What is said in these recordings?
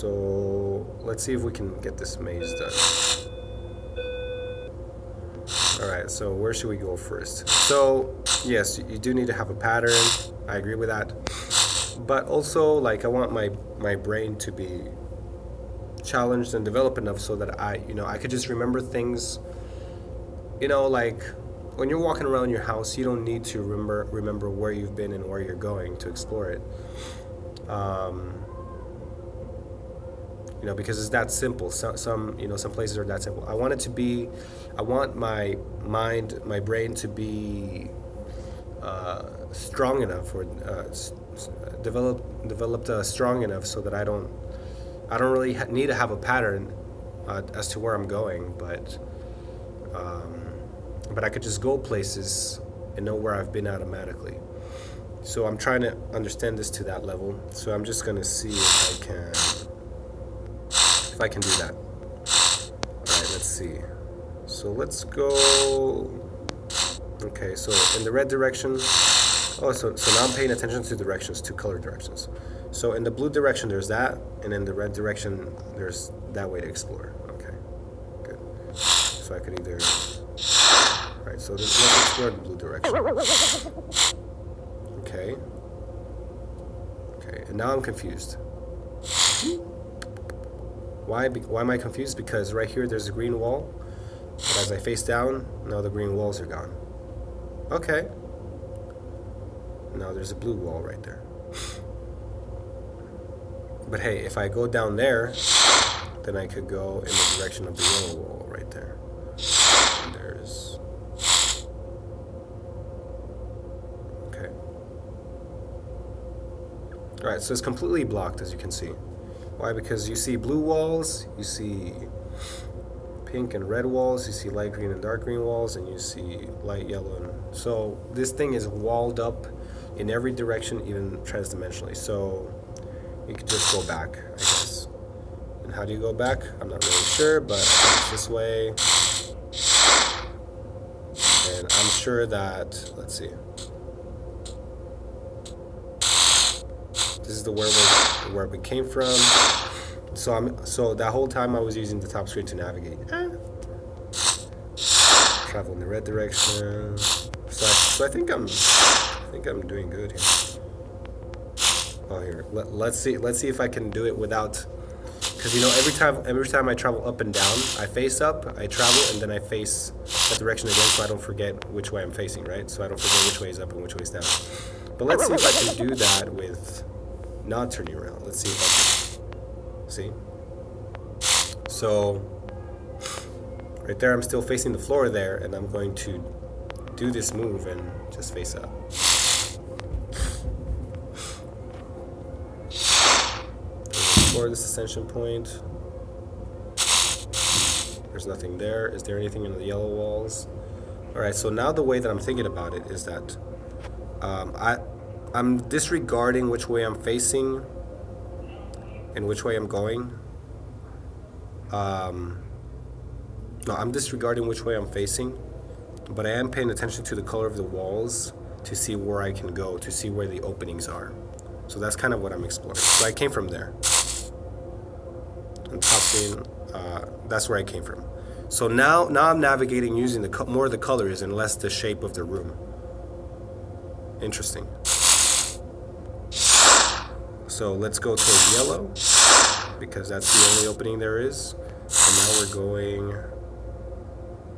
so let's see if we can get this maze done. Alright, so where should we go first? So, yes, you do need to have a pattern. I agree with that. But also, like, I want my brain to be challenged and developed enough so that I could just remember things. Like when you're walking around your house, you don't need to remember where you've been and where you're going to explore it. Because it's that simple. Some places are that simple. I want my mind, my brain to be strong enough, or developed strong enough so that I don't really need to have a pattern as to where I'm going, but I could just go places and know where I've been automatically. So I'm trying to understand this to that level. So I'm just gonna see if I can do that. All right, let's see. So let's go. Okay, so in the red direction. Oh, so now I'm paying attention to directions, to color directions. So in the blue direction, there's that, and in the red direction, there's that way to explore. Okay, good. So I could either. All right, so let's explore the blue direction. Okay. Okay, and now I'm confused. Why am I confused? Because right here there's a green wall, but as I face down, now the green walls are gone. Okay. Now there's a blue wall right there. But hey, if I go down there, then I could go in the direction of the yellow wall right there. And there's... Okay. Alright, so it's completely blocked, as you can see. Why? Because you see blue walls, you see pink and red walls, you see light green and dark green walls, and you see light yellow. And so this thing is walled up in every direction, even transdimensionally. So you could just go back, I guess. And how do you go back? I'm not really sure, but I think it's this way. And I'm sure that, let's see. This is the where we came from. So that whole time I was using the top screen to navigate. Travel in the red direction. So I think I'm doing good here. Oh, here. Let's see if I can do it without, because every time I travel up and down, I face up, I travel, and then I face that direction again, so I don't forget which way I'm facing, right? So I don't forget which way is up and which way is down. But let's see if I can do that with not turning around. Let's see if I can. See? So right there, I'm still facing the floor there, and I'm going to do this move and just face up. Explore this ascension point. There's nothing there. Is there anything in the yellow walls? All right, so now the way that I'm thinking about it is that I'm disregarding which way I'm facing and which way I'm going. No, I'm disregarding which way I'm facing, but I am paying attention to the color of the walls to see where I can go, to see where the openings are. So that's kind of what I'm exploring. So I came from there. And top screen, that's where I came from. So now I'm navigating using more of the colors and less the shape of the room. Interesting. So let's go towards yellow, because that's the only opening there is. And now we're going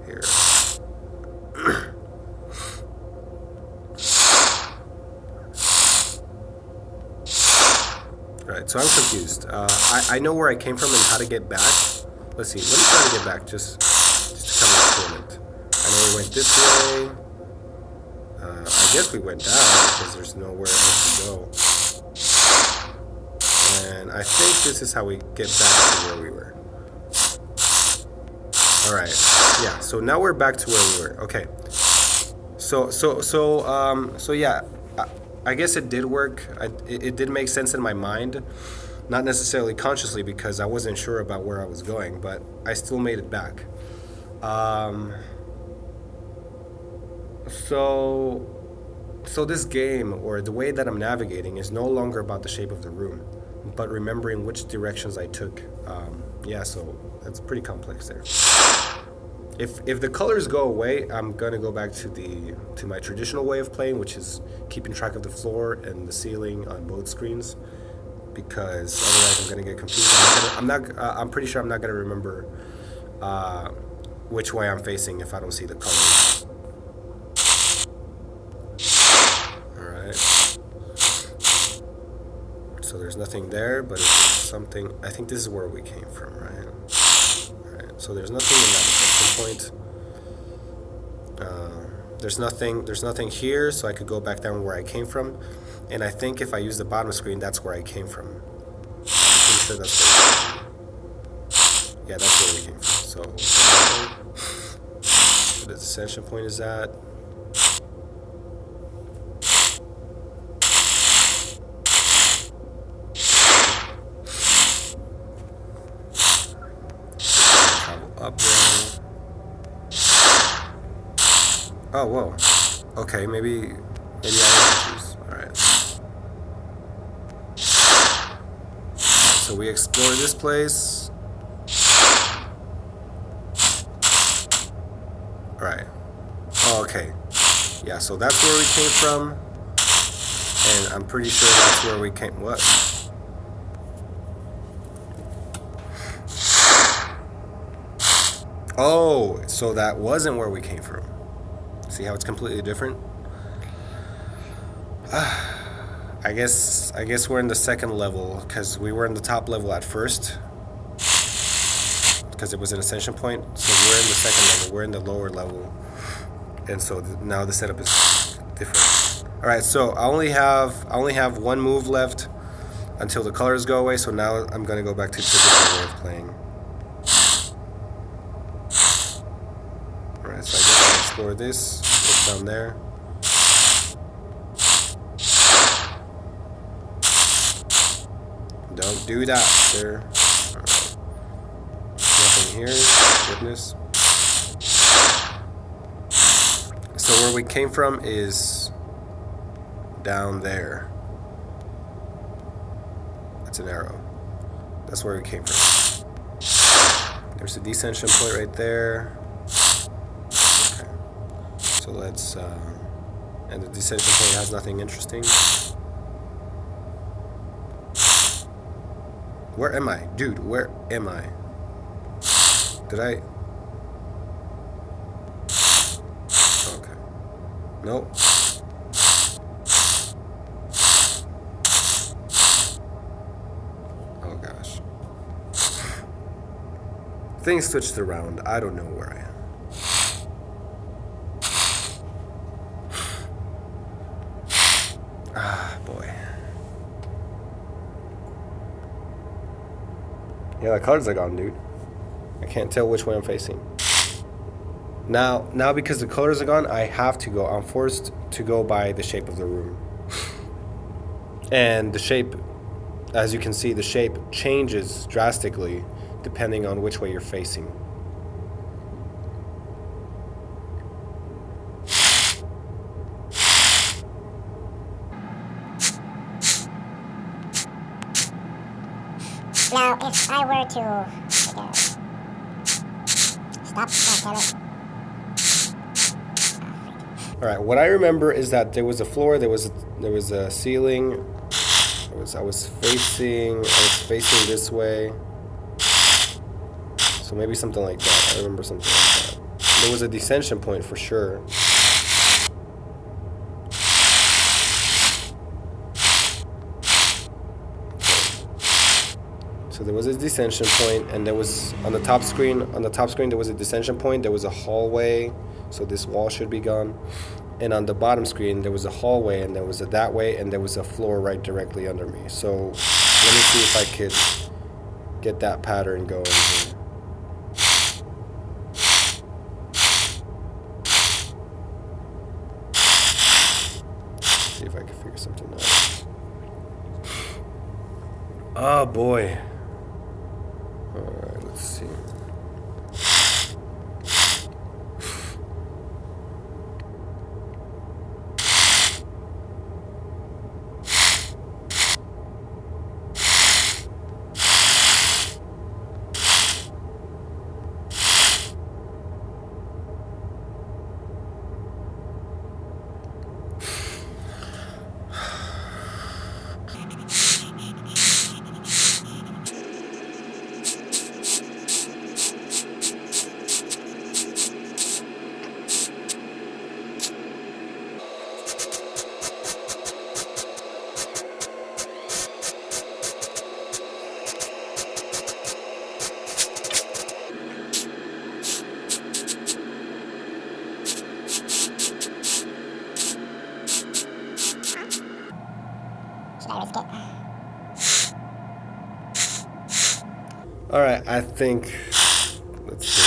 here. Alright, so I'm confused. I know where I came from and how to get back. Let's see, let me try to get back just to kind of experiment. I know we went this way. I guess we went down because there's nowhere else to go. And I think this is how we get back to where we were. Alright, yeah, so now we're back to where we were. Okay. So yeah, I guess it did work. It did make sense in my mind. Not necessarily consciously, because I wasn't sure about where I was going, but I still made it back. So this game, or the way that I'm navigating, is no longer about the shape of the room. but remembering which directions I took. Yeah, so that's pretty complex there. If the colors go away, I'm gonna go back to my traditional way of playing, which is keeping track of the floor and the ceiling on both screens, because otherwise I'm gonna get confused. I'm pretty sure I'm not gonna remember which way I'm facing if I don't see the colors. All right. So there's nothing there, but it's something. I think this is where we came from, right? All right. So there's nothing in that detection point. There's nothing here, so I could go back down where I came from. And I think if I use the bottom screen, that's where I came from. I'm pretty sure that's where we came from. Yeah, that's where we came from. So the ascension point is at. Travel up there. Oh, whoa. Okay, maybe I am confused. Alright. So we explore this place. Alright. Oh, okay. Yeah, so that's where we came from. And I'm pretty sure that's where we came. What? Oh, so that wasn't where we came from. See how it's completely different? I guess we're in the second level, because we were in the top level at first, because it was an ascension point. So we're in the second level. We're in the lower level, and so now the setup is different. All right, so I only have one move left until the colors go away. So now I'm gonna go back to the traditional way of playing. All right, so I guess I'll explore this. What's down there? Don't do that, sir. Right. Nothing here. Goodness. So where we came from is down there. That's an arrow. That's where we came from. There's a descension point right there. Okay. So let's... and the descension point has nothing interesting. Where am I? Dude, where am I? Did I... Okay. Nope. Oh gosh. Things switched around. I don't know where I am. Ah, boy. Yeah, the colors are gone, dude. I can't tell which way I'm facing. Now because the colors are gone, I have to go. I'm forced to go by the shape of the room. And the shape, as you can see, the shape changes drastically depending on which way you're facing. Now, if I were to stop, damn it. All right. What I remember is that there was a floor, there was a ceiling. I was facing this way. So maybe something like that. I remember something like that. There was a descension point for sure. So there was a descension point, and there was on the top screen there was a descension point. There was a hallway, so this wall should be gone. And on the bottom screen there was a hallway, and there was a that way, and there was a floor right directly under me. So let me see if I could get that pattern going here. See if I can figure something out. Oh boy. Alright, let's see. All right, I think. Let's see.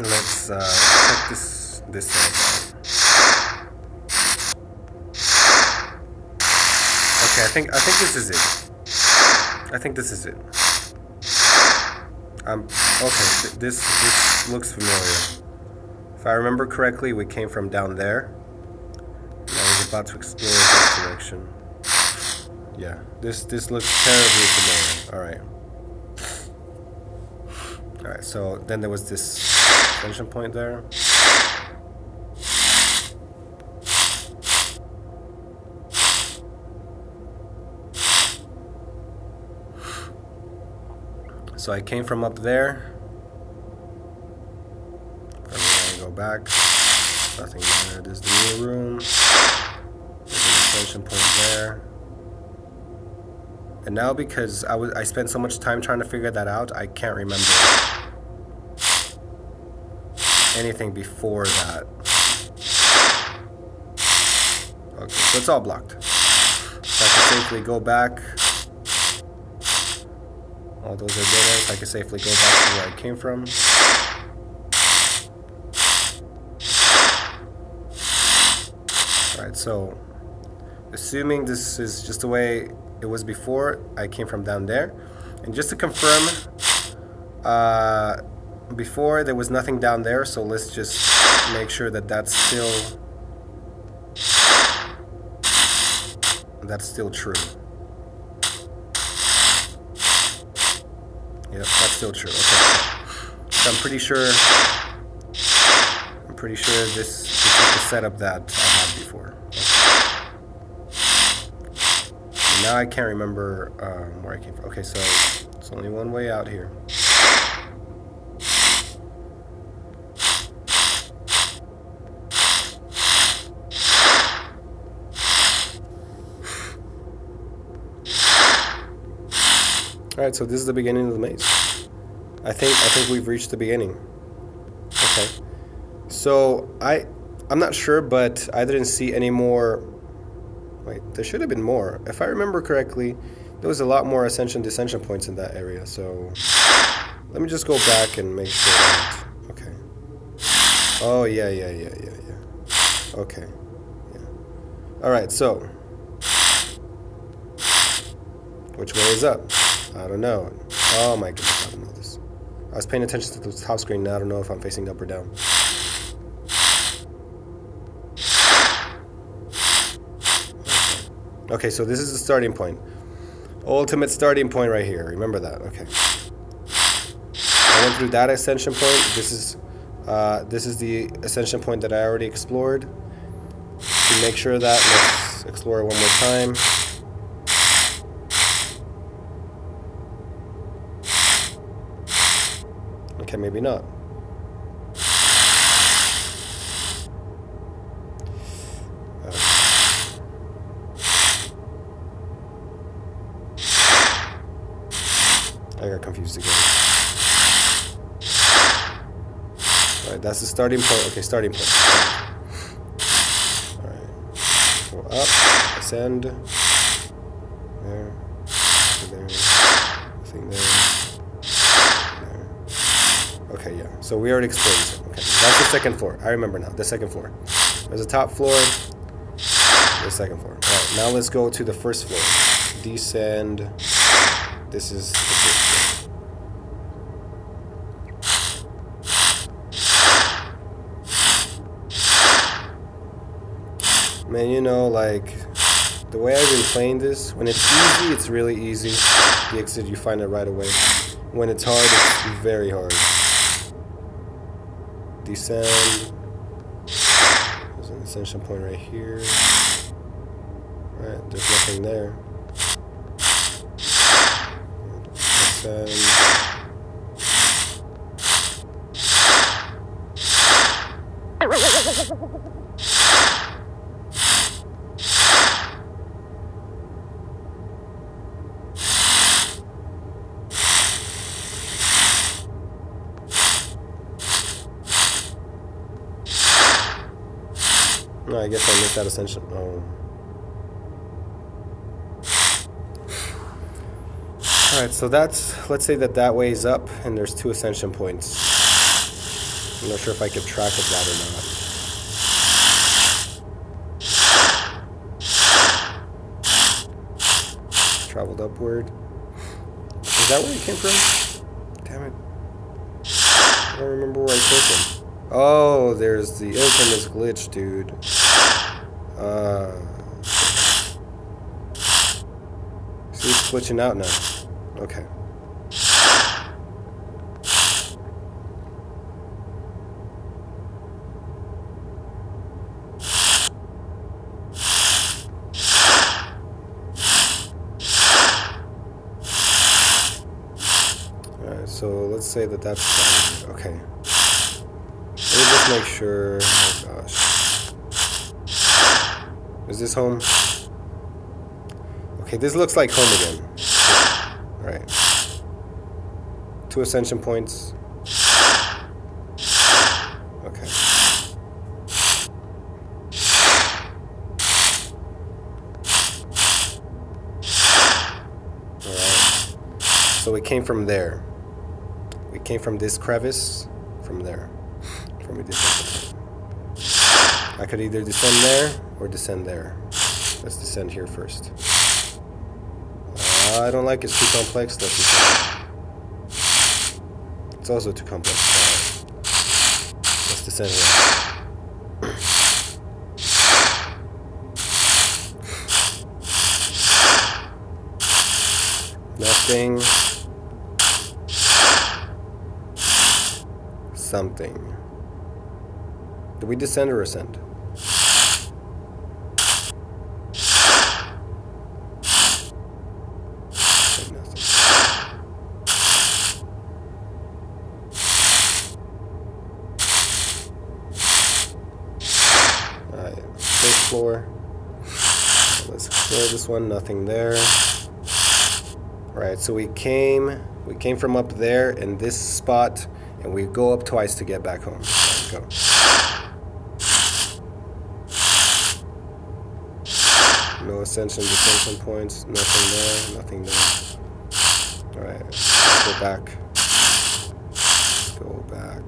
Let's check this out. Okay, I think this is it. I think this is it. Okay. This looks familiar. If I remember correctly, we came from down there. And I was about to explore this direction. Yeah, this looks terribly familiar. All right. All right. So then there was this ascension point there. So I came from up there. I'm gonna go back. Nothing there. There's the new room. There's an ascension point there. And now because I spent so much time trying to figure that out, I can't remember anything before that. Okay, so it's all blocked. So I can safely go back. All those are dead ends. I can safely go back to where I came from. Alright, so assuming this is just the way it was before, I came from down there. And just to confirm, before there was nothing down there, so let's just make sure that that's still true. Yep, that's still true. Okay. So I'm pretty sure this is the setup that I had before. Okay. Now I can't remember where I came from. Okay, so it's only one way out here. Alright, so this is the beginning of the maze. I think we've reached the beginning. Okay. So I'm not sure, but I didn't see any more. Wait, there should have been more. If I remember correctly, there was a lot more ascension descension points in that area. So let me just go back and make sure that, okay. Oh yeah. Okay. Yeah. Alright, so which way is up? I don't know. Oh my goodness, I don't know this. I was paying attention to the top screen, now I don't know if I'm facing up or down. Okay, so this is the starting point. Ultimate starting point right here. Remember that. Okay. I went through that ascension point. This is the ascension point that I already explored. To make sure that, let's explore it one more time. Okay, maybe not. I got confused again. Alright, that's the starting point. Okay, starting point. Alright. Go up, ascend. There. Nothing there. Okay, yeah. So we already explored this. Okay, that's the second floor. I remember now. The second floor. There's a top floor. The second floor. All right. Now let's go to the first floor. Descend. This is the first floor. Man, you know, like the way I've been playing this, when it's easy, it's really easy. The exit, you find it right away. When it's hard, it's very hard. Descend. There's an ascension point right here. Right, there's nothing there. Let's descend. No, I guess I missed that ascension. Oh. Alright, so that's, let's say that way is up, and there's 2 ascension points. I'm not sure if I kept track of that or not. Traveled upward. Is that where it came from? Damn it. I don't remember where I came from. Oh, there's the infamous glitch, dude. See, it's glitching out now. Okay. Alright, so let's say that's done. Okay. Let me just make sure. Oh gosh. Is this home? Okay, this looks like home again. Right. 2 ascension points. Okay. Alright. So we came from there. We came from this crevice. From there. From a descent. I could either descend there or descend there. Let's descend here first. I don't like it. It's too complex. Let's descend. It's also too complex. Let's descend here. Nothing. Something. Did we descend or ascend? Floor. Let's explore this one. Nothing there. Right. So we came from up there in this spot, and we go up twice to get back home. Go. No ascension, descension points. Nothing there. Nothing there. All right. Let's go back. Let's go back.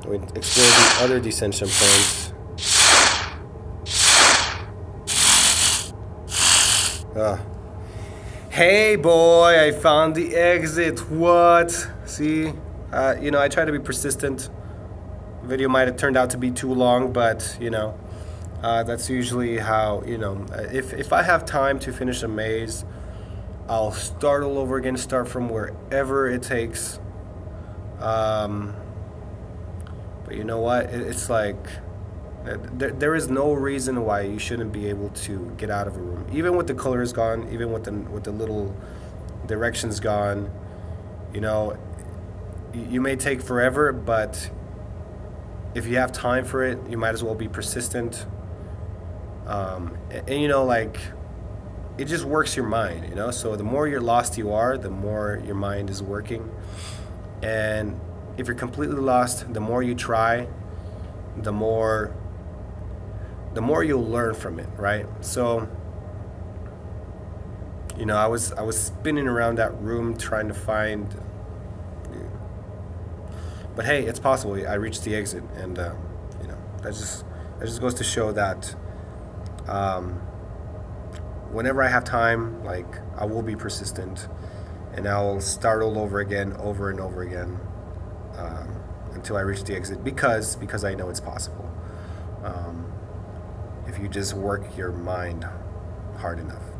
We explore the other descension points. Hey boy, I found the exit. What? See? I try to be persistent. The video might have turned out to be too long, but, that's usually how, if I have time to finish a maze, I'll start all over again, start from wherever it takes. But you know what? It's like there is no reason why you shouldn't be able to get out of a room, even with the colors gone, even with the little directions gone. You may take forever, but if you have time for it, you might as well be persistent. It just works your mind. So the more you're lost you are, the more your mind is working, and if you're completely lost, the more you try, the more you'll learn from it, right? So, I was spinning around that room trying to find, but hey, it's possible. I reached the exit, and that just goes to show that whenever I have time, I will be persistent, and I'll start all over again, over and over again. Until I reach the exit, because I know it's possible. If you just work your mind hard enough.